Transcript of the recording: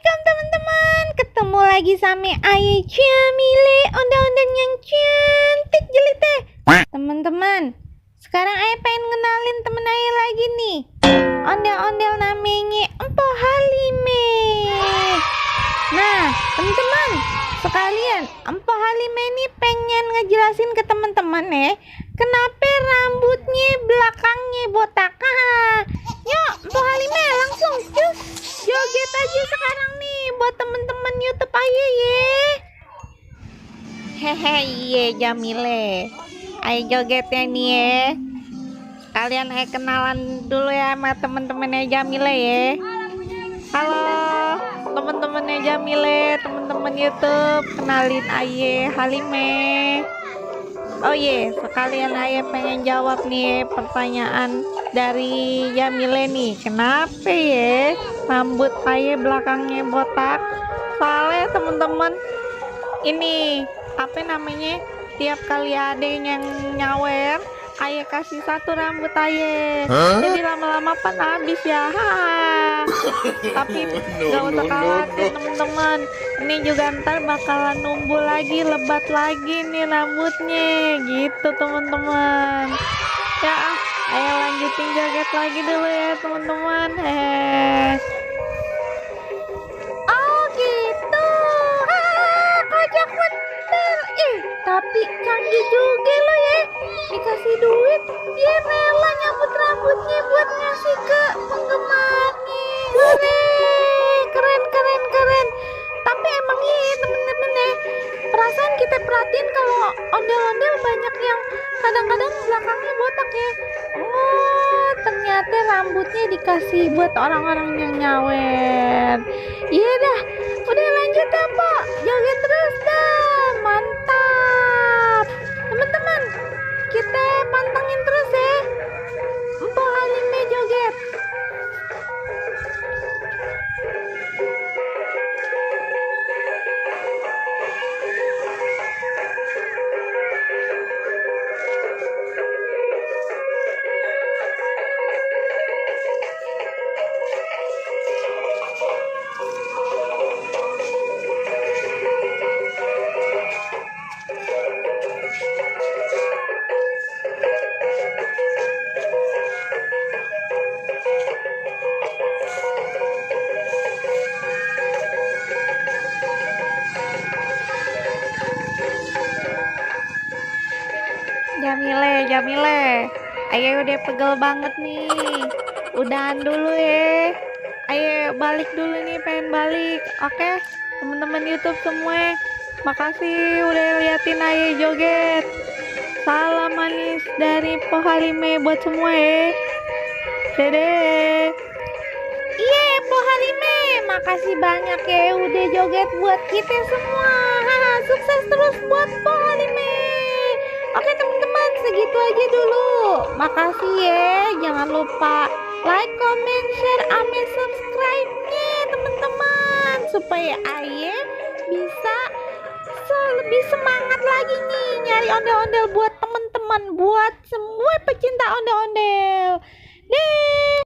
Assalamualaikum teman-teman. Ketemu lagi sama Ayah Jamile, ondel-ondel yang cantik jelite. Teman-teman, sekarang Ayah pengen ngenalin temen Ayah lagi nih. Ondel-ondel namanya Empo Halime. Nah, teman-teman sekalian, Empo Halime ini pengen ngejelasin ke teman-teman kenapa rambutnya belakangnya botak. Yuk, Empo Halime langsung cus joget aja sekarang nih buat temen-temen YouTube Ayah ya. Hehe, iya Jamile. Ayah jogetnya nih ya. Kalian kenalan dulu ya sama temen-temennya Jamile ya. Halo temen-temennya Jamile, temen-temen YouTube, kenalin Ayah Halime. Oh iya, sekalian Ayah pengen jawab nih pertanyaan dari Jamile nih. Kenapa ya rambut Ayah belakangnya botak? Soalnya teman-teman, ini apa namanya, tiap kali ada yang nyawer Ayah kasih satu rambut Ayah, jadi lama-lama pan habis ya. Tapi gak usah khawatir teman-teman, ini juga ntar bakalan numbuh lagi, lebat lagi nih rambutnya gitu teman-teman ya. Ayo lanjutin joget lagi dulu ya teman-teman. Oh gitu, kocak bener. Tapi canggih juga lo ya, dikasih duit dia rela nyambut rambutnya buat ngasih ke penggemarnya. Keren keren keren. Tapi emang iya temen-temen perasaan kita perhatiin kalau ondel-ondel banyak yang kadang-kadang belakangnya botak ya. Oh, ternyata rambutnya dikasih buat orang-orang yang nyawer. Iya dah, udah lanjut ya Pak, joget terus dah, mantap. Teman-teman, kita pantengin terus ya Empo Halime joget. Jamile, Ayah udah pegel banget nih. Udahan dulu ya. Ayah balik dulu nih, pengen balik. Oke, teman-teman YouTube semua, makasih udah liatin Ayah joget. Salam manis dari Empo Halime buat semua ya. Dadah. Iya, Empo Halime, makasih banyak ya udah joget buat kita semua. Sukses terus buat Empo Halime. Oke teman-teman, segitu aja dulu. Makasih ya. Jangan lupa like, comment, share, sama subscribe-nya teman-teman, supaya Ayah bisa lebih semangat lagi nih nyari ondel-ondel buat teman-teman, buat semua pecinta ondel-ondel. Deh.